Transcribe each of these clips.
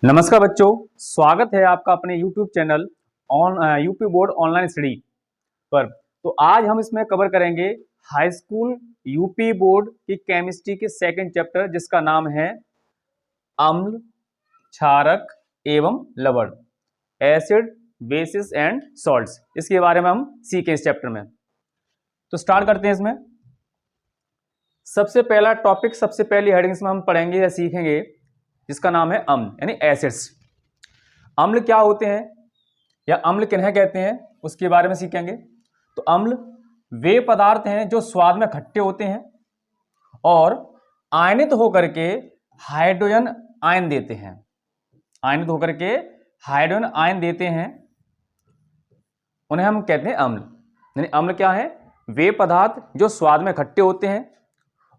नमस्कार बच्चों, स्वागत है आपका अपने YouTube channel UP board online study पर। तो आज हम इसमें कवर करेंगे हाई स्कूल यूपी बोर्ड की केमिस्ट्री के सेकंड चैप्टर, जिसका नाम है अम्ल, क्षारक एवं लवण, एसिड, बेसिस एंड सॉल्ट्स। इसके बारे में हम सीखें इस चैप्टर में। तो स्टार्ट करते हैं। इसमें सबसे पहला टॉपिक, सबसे पहली हेडिंग्स में हम पढ़ेंगे या सीखेंगे, जिसका नाम है अम्ल यानी एसिड्स। अम्ल क्या होते हैं या अम्ल किन्हें कहते हैं, उसके बारे में सीखेंगे। तो अम्ल वे पदार्थ हैं जो स्वाद में खट्टे होते हैं और आयनित होकर के हाइड्रोजन आयन देते हैं। आयनित होकर के हाइड्रोजन आयन देते हैं, उन्हें हम कहते हैं अम्ल। यानी अम्ल क्या है? वे पदार्थ जो स्वाद में खट्टे होते हैं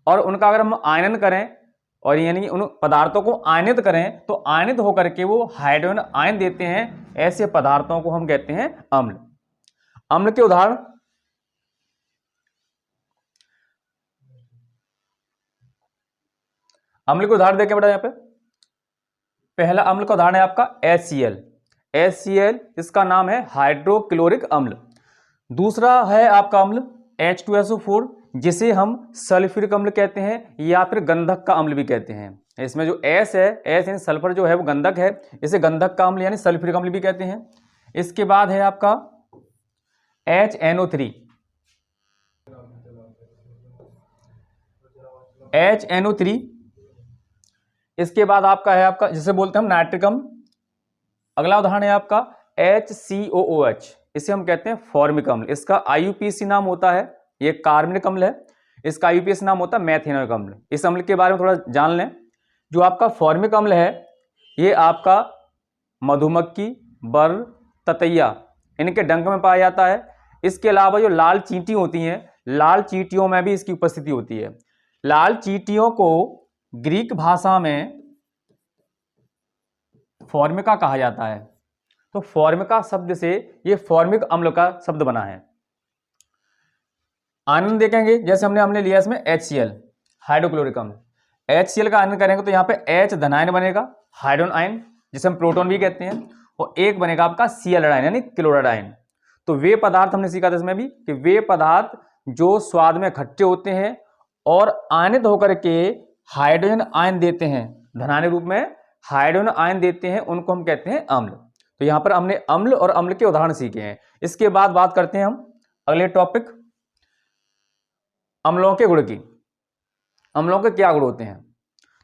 और उनका अगर हम आयनन करें और यानी उन पदार्थों को आयनित करें तो आयनित होकर के वो हाइड्रोजन आयन देते हैं। ऐसे पदार्थों को हम कहते हैं अम्ल। अम्ल के उदाहरण, अम्ल के उदाहरण देखें बेटा। यहां पे पहला अम्ल का उदाहरण है आपका HCl। HCl इसका नाम है हाइड्रोक्लोरिक अम्ल। दूसरा है आपका अम्ल H2SO4, जिसे हम सल्फ्यूरिक अम्ल कहते हैं या फिर गंधक का अम्ल भी कहते हैं। इसमें जो S है, S यानी सल्फर जो है वो गंधक है, इसे गंधक का अम्ल यानी सल्फ्यूरिक अम्ल भी कहते हैं। इसके बाद है आपका HNO3। HNO3 इसके बाद आपका है आपका जिसे बोलते हैं हम नाइट्रिक अम्ल। अगला उदाहरण है आपका HCOOH, इसे हम कहते हैं फॉर्मिक अम्ल। इसका IUPAC नाम होता है, ये कार्बनिक अम्ल है। इसका IUPAC नाम होता है मेथेनोइक अम्ल। इस अम्ल के बारे में थोड़ा जान लें। जो आपका फॉर्मिक अम्ल है, ये आपका मधुमक्खी, बर, ततैया, इनके डंक में पाया जाता है। इसके अलावा जो लाल चींटी होती हैं, लाल चींटियों में भी इसकी उपस्थिति होती है। लाल चींटियों को ग्रीक भाषा में फॉर्मिका कहा जाता है। तो फॉर्मिका शब्द से ये फॉर्मिक अम्ल का शब्द बना है। आयन देखेंगे, जैसे हमने लिया इसमें HCl हाइड्रोक्लोरिक अम्ल। HCl का आयन करेंगे तो यहाँ पे H धनायन बनेगा, हाइड्रोजन आयन जिसे हम प्रोटॉन भी कहते हैं, और एक बनेगा आपका Cl आयन यानी क्लोराइड आयन। तो वे पदार्थ हमने सीखा था इसमें भी कि वे पदार्थ जो स्वाद में खट्टे होते हैं और आयनित होकर के हाइड्रोजन आयन देते हैं, धनायन रूप में हाइड्रोजन आयन देते हैं, उनको हम कहते हैं अम्ल। तो यहाँ पर हमने अम्ल और अम्ल के उदाहरण सीखे हैं। इसके बाद बात करते हैं हम अगले टॉपिक, अम्लों के गुण की। अम्लों के क्या गुण होते हैं?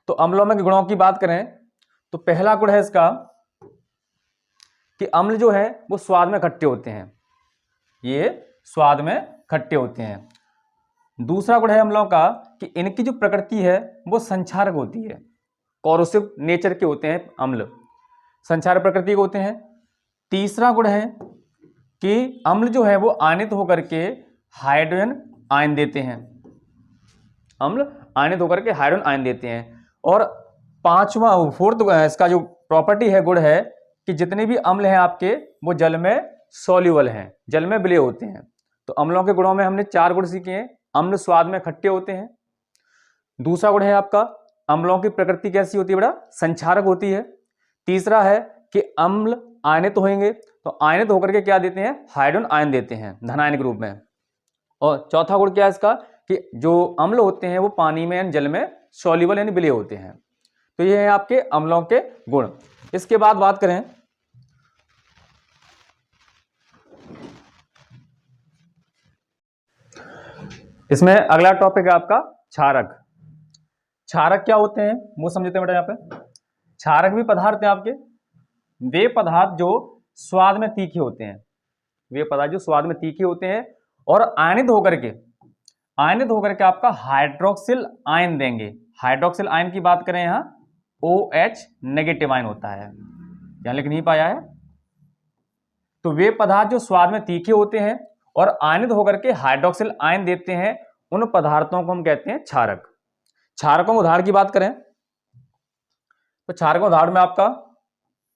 तो अम्लों में गुणों की बात करें तो पहला गुण है इसका कि अम्ल जो है वो स्वाद में खट्टे होते हैं। ये स्वाद में खट्टे होते हैं। दूसरा गुण है अम्लों का कि इनकी जो प्रकृति है वो संक्षारक होती है, कोरोसिव नेचर के होते हैं अम्ल, संक्षारक प्रकृति के होते हैं। तीसरा गुण है कि अम्ल जो है वो आयनित होकर के हाइड्रोजन आयन देते हैं। अम्ल आयनित होकर के हाइड्रोजन आयन देते हैं। और पांचवा फोर्थ इसका जो प्रॉपर्टी है, गुण है कि जितने भी अम्ल हैं आपके वो जल में सॉल्यूबल हैं, जल में विलय होते हैं। तो अम्लों के गुणों में हमने 4 गुण सीखे हैं। अम्ल स्वाद में खट्टे होते हैं। दूसरा गुण है आपका अम्लों की प्रकृति कैसी होती है बेटा? संक्षारक होती है। तीसरा है कि अम्ल आयनित होंगे तो आयनित होकर के क्या देते हैं? हाइड्रोजन आयन देते हैं धनायन के रूप में। और चौथा गुण क्या है इसका कि जो अम्ल होते हैं वो पानी में यानी जल में सॉल्युबल यानी विलय होते हैं। तो ये है आपके अम्लों के गुण। इसके बाद बात करें इसमें अगला टॉपिक है आपका क्षारक। क्षारक क्या होते हैं वो समझते हैं बेटा। यहाँ पे क्षारक भी पदार्थ हैं आपके, वे पदार्थ जो स्वाद में तीखे होते हैं, वे पदार्थ जो स्वाद में तीखे होते हैं और आयनित होकर के आपका हाइड्रोक्सिल आयन देंगे। हाइड्रोक्सिल आयन की बात करें, यहां OH नेगेटिव आयन होता है, यहां लिख नहीं पाया है। तो वे पदार्थ जो स्वाद में तीखे होते हैं और आयनित होकर के हाइड्रोक्सिल आयन देते हैं, उन पदार्थों को हम कहते हैं क्षारक। क्षारकों के उदाहरण की बात करें तो क्षारकों उदाहरण में आपका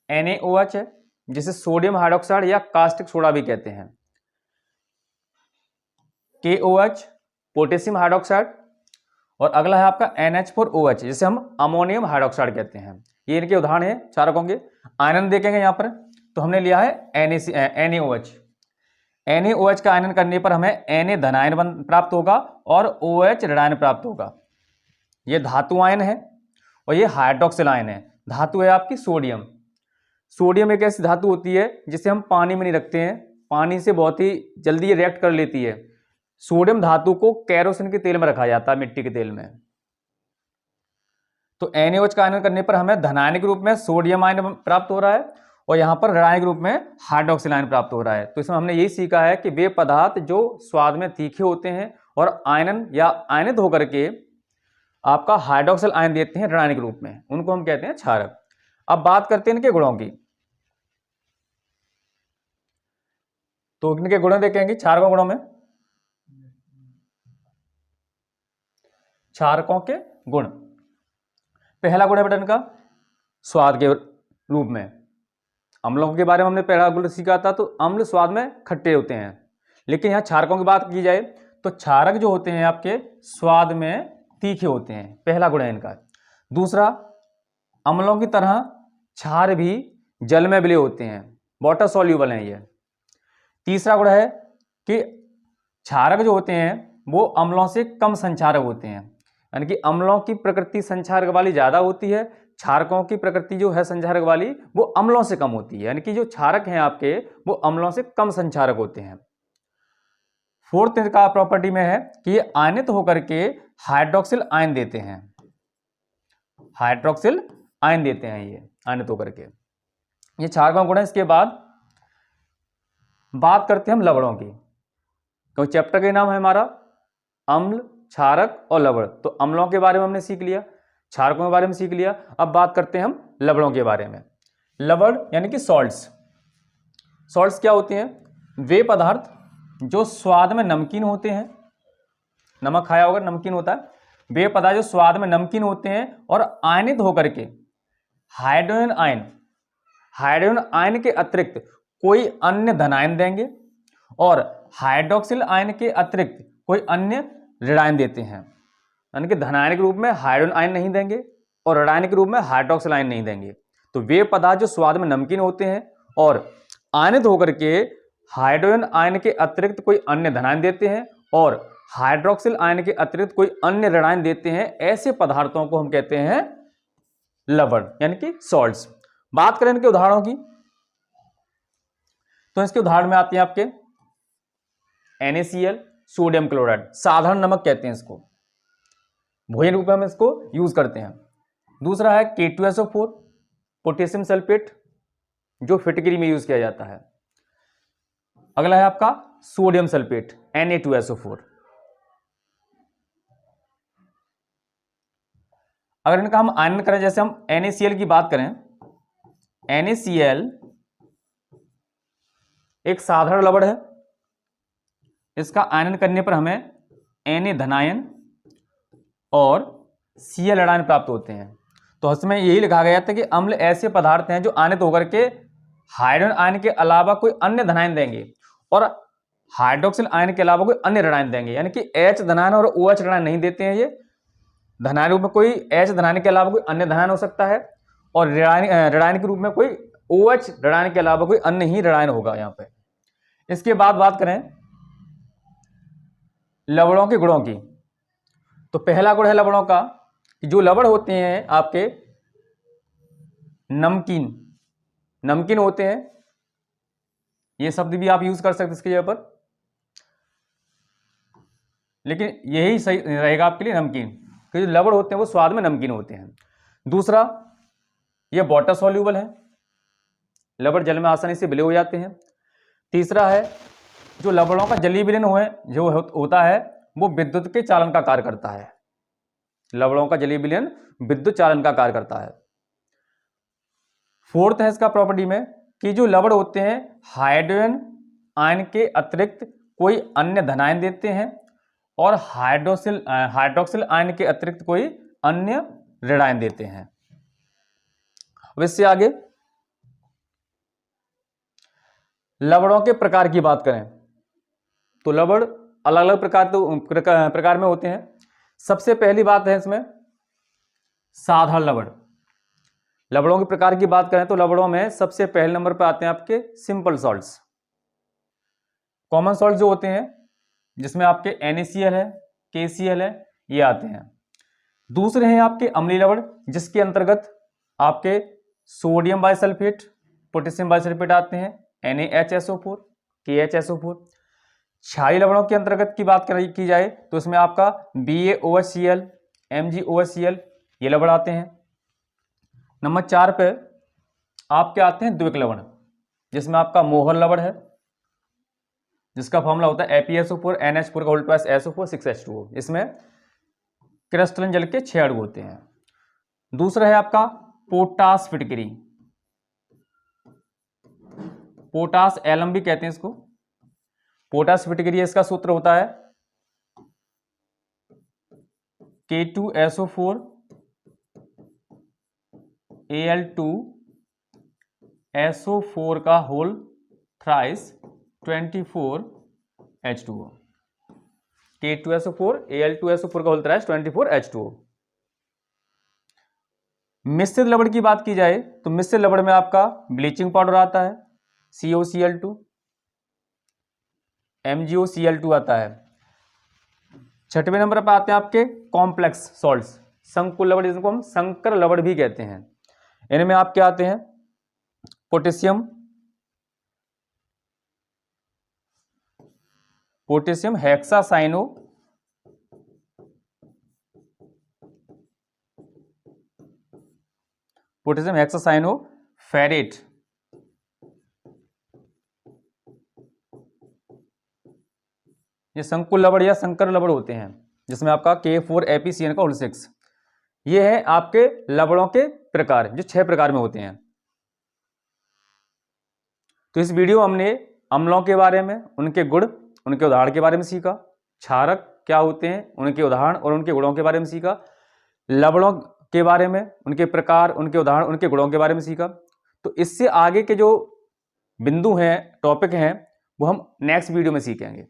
NaOH है, जिसे सोडियम हाइड्रोक्साइड या कास्टिक सोडा भी कहते हैं। KOH पोटेशियम हाइड्रोक्साइड, और अगला है आपका NH4OH, जिसे हम अमोनियम हाइड्रोक्साइड कहते हैं। ये इनके उदाहरण है क्षारकों के। आयनन देखेंगे यहाँ पर, तो हमने लिया है NaOH। NaOH का आयनन करने पर हमें Na धनायन प्राप्त होगा और OH ऋणायन प्राप्त होगा। ये धातु आयन है और ये हाइड्रोक्सिल आयन है। धातु है आपकी सोडियम। सोडियम एक ऐसी धातु होती है जिसे हम पानी में नहीं रखते हैं, पानी से बहुत ही जल्दी ये रिएक्ट कर लेती है। सोडियम धातु को केरोसिन के तेल में रखा जाता है, मिट्टी के तेल में। तो NaOH का आयनन करने पर हमें धनायन के रूप में सोडियम आयन प्राप्त हो रहा है और यहाँ पर ऋणायन के रूप में हाइड्रोक्सिल आयन प्राप्त हो रहा है। तो इसमें हमने यही सीखा है कि वे पदार्थ जो स्वाद में तीखे होते हैं और आयनन या आयनित होकर के आपका हाइड्रोक्सिल आयन देते हैं ऋणायन के रूप में, उनको हम कहते हैं क्षारक। अब बात करते हैं इनके गुणों की। तो इनके गुण देखेंगे क्षारकों गुणों में। क्षारकों के गुण, पहला गुण है बेटा इनका स्वाद के रूप में। अम्लों के बारे में हमने पहला गुण सीखा था, तो अम्ल स्वाद में खट्टे होते हैं, लेकिन यहाँ क्षारकों की बात की जाए तो क्षारक जो होते हैं आपके स्वाद में तीखे होते हैं, पहला गुण है इनका। दूसरा, अम्लों की तरह क्षार भी जल में विलय होते हैं, वाटर सॉल्यूबल हैं ये। तीसरा गुण है कि क्षारक जो होते हैं वो अम्लों से कम संक्षारक होते हैं, यानी कि अम्लों की प्रकृति संक्षारक वाली ज्यादा होती है, क्षारकों की प्रकृति जो है संक्षारक वाली वो अम्लों से कम होती है, यानी कि जो क्षारक हैं आपके वो अम्लों से कम संक्षारक होते हैं। फोर्थ का प्रॉपर्टी में है कि ये आयनित होकर के हाइड्रोक्सिल आयन देते हैं, हाइड्रोक्सिल आयन देते हैं ये आयनित होकर के। ये क्षारकों गुण है। इसके बाद बात करते हैं हम लवणों की, क्योंकि चैप्टर का नाम है हमारा अम्ल, क्षारक और लवण। तो अम्लों के बारे में हमने सीख लिया, क्षारकों के बारे में सीख लिया। अब बात करते हैं हम लवणों के बारे में। लवण यानी कि सॉल्ट्स। सॉल्ट्स क्या होते हैं? वे पदार्थ जो स्वाद में नमकीन होते हैं, नमक खाया होगा, नमकीन होता है। वे पदार्थ जो स्वाद में नमकीन होते हैं और आयनित होकर के हाइड्रोजन आयन के अतिरिक्त कोई अन्य धनायन देंगे और हाइड्रोक्सिल आयन के अतिरिक्त कोई अन्य ऋणायन देते हैं, यानी कि धनायन के रूप में हाइड्रोजन आयन नहीं देंगे और ऋणायन के रूप में हाइड्रोक्सिल आयन नहीं देंगे। तो वे पदार्थ जो स्वाद में नमकीन होते हैं और आयनित होकर के हाइड्रोजन आयन के अतिरिक्त कोई अन्य धनायन देते हैं और हाइड्रोक्सिल आयन के अतिरिक्त कोई अन्य ऋणायन देते हैं, ऐसे पदार्थों को हम कहते हैं लवण यानी कि सॉल्ट्स। बात करें इनके उदाहरणों की, तो इसके उदाहरण में आते हैं आपके NaCl, सोडियम क्लोराइड, साधारण नमक कहते हैं इसको, भोजन रूप में हम इसको यूज करते हैं। दूसरा है K2SO4, पोटेशियम सल्फेट, जो फिटकरी में यूज किया जाता है। अगला है आपका सोडियम सल्फेट, Na2SO4। अगर इनका हम आयनन करें, जैसे हम NaCl की बात करें, NaCl एक साधारण लवण है। इसका आयनन करने पर हमें Na धनायन और Cl ऋणायन प्राप्त होते हैं। तो इसमें यही लिखा गया था कि अम्ल ऐसे पदार्थ हैं जो आयनित होकर के हाइड्रोजन आयन के अलावा कोई अन्य धनायन देंगे और हाइड्रोक्सिल आयन के अलावा कोई अन्य ऋणायन देंगे, यानी कि H धनायन और OH ऋणायन नहीं देते हैं। ये धनायन रूप में कोई H धनायन के अलावा कोई अन्य धनायन हो सकता है और ऋणायन के रूप में कोई OH ऋणायन के अलावा कोई अन्य ही ऋणायन होगा यहाँ पे। इसके बाद बात करें लवणों के गुणों की, तो पहला गुण है लवणों का कि जो लवण होते हैं आपके नमकीन होते हैं। ये शब्द भी आप यूज कर सकते इसके जगह पर, लेकिन यही सही रहेगा आपके लिए, नमकीन, कि जो लवण होते हैं वो स्वाद में नमकीन होते हैं। दूसरा, ये वाटर सॉल्यूबल है, लवण जल में आसानी से विलय हो जाते हैं। तीसरा है जो लवणों का जलीय विलयन जो होता है वो विद्युत के चालन का कार्य करता है। लवणों का जलीय विलयन विद्युत चालन का कार्य करता है। फोर्थ है इसका प्रॉपर्टी में कि जो लवण होते हैं हाइड्रोजन आयन के अतिरिक्त कोई अन्य धनायन देते हैं और हाइड्रोक्सिल आयन के अतिरिक्त कोई अन्य ऋणायन देते हैं। अब इससे आगे लवणों के प्रकार की बात करें तो लवण अलग अलग प्रकार में होते हैं। सबसे पहली बात है इसमें साधारण लवण। लवणों के प्रकार की बात करें तो लवणों में सबसे पहले नंबर पर आते हैं आपके सिंपल सॉल्ट्स। कॉमन सॉल्ट जो होते हैं जिसमें आपके NaCl है, KCl है, ये आते हैं। दूसरे हैं आपके अम्लीय लवण जिसके अंतर्गत आपके सोडियम बाइसल्फेट, पोटेशियम बाइसल्फेट आते हैं, NaHSO4, KHSO4। क्षारीय लवणों के अंतर्गत की बात की जाए तो इसमें आपका BaOHCl, MgOHCl ये लवण आते हैं। नंबर 4 पे आपके आते हैं द्विक लवण जिसमें आपका मोहर लवण है जिसका फॉर्मूला होता है ApSO4 NH4 का उल्टा SO4 6H2O। इसमें क्रिस्टलन जल के 6 अणु होते हैं। दूसरा है आपका पोटास फिटकरी, पोटास एलम भी कहते हैं इसको। पोटास फिटकरी इसका सूत्र होता है K2SO4 Al2 SO4 का whole thrice 24H2O। K2SO4 Al2SO4 का होल थ्राइस 24H2O। मिश्रित लवण की बात की जाए तो मिश्रित लवण में आपका ब्लीचिंग पाउडर आता है COCl2, MgOCl2 आता है। छठवें नंबर पर आते हैं आपके कॉम्प्लेक्स सॉल्ट्स, संकुल लवण जिनको हम संकर लवण भी कहते हैं। इनमें आपके आते हैं potassium hexacyano, potassium hexacyano ferrate, ये संकुल लवण या संकर लवण होते हैं जिसमें आपका K4ApCN का होल 6। ये है आपके लवणों के प्रकार जो 6 प्रकार में होते हैं। तो इस वीडियो में हमने अम्लों के बारे में, उनके गुण, उनके उदाहरण के बारे में सीखा। क्षारक क्या होते हैं, उनके उदाहरण और उनके गुणों के बारे में सीखा। लवणों के बारे में, उनके प्रकार, उनके उदाहरण, उनके गुणों के बारे में सीखा। तो इससे आगे के जो बिंदु हैं, टॉपिक हैं, वो हम नेक्स्ट वीडियो में सीखेंगे।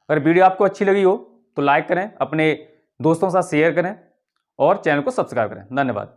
अगर वीडियो आपको अच्छी लगी हो तो लाइक करें, अपने दोस्तों के साथ शेयर करें और चैनल को सब्सक्राइब करें। धन्यवाद।